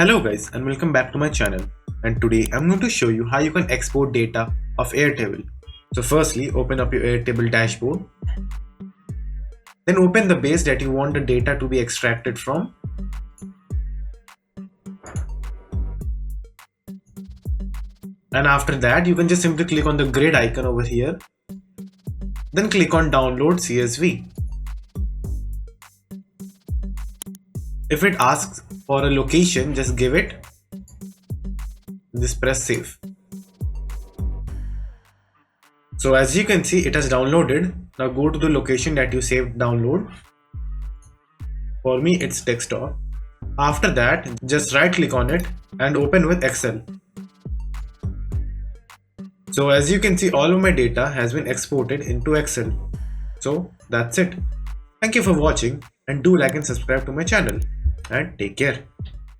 Hello guys and welcome back to my channel, and today I'm going to show you how you can export data of Airtable. So firstly, open up your Airtable dashboard. Then open the base that you want the data to be extracted from. And after that, you can just simply click on the grid icon over here. Then click on download CSV. If it asks for a location, just give it. Just press save. So as you can see, it has downloaded. Now go to the location that you saved download. For me, it's desktop. After that, just right click on it and open with Excel. So as you can see, all of my data has been exported into Excel. So that's it. Thank you for watching, and do like and subscribe to my channel, and take care.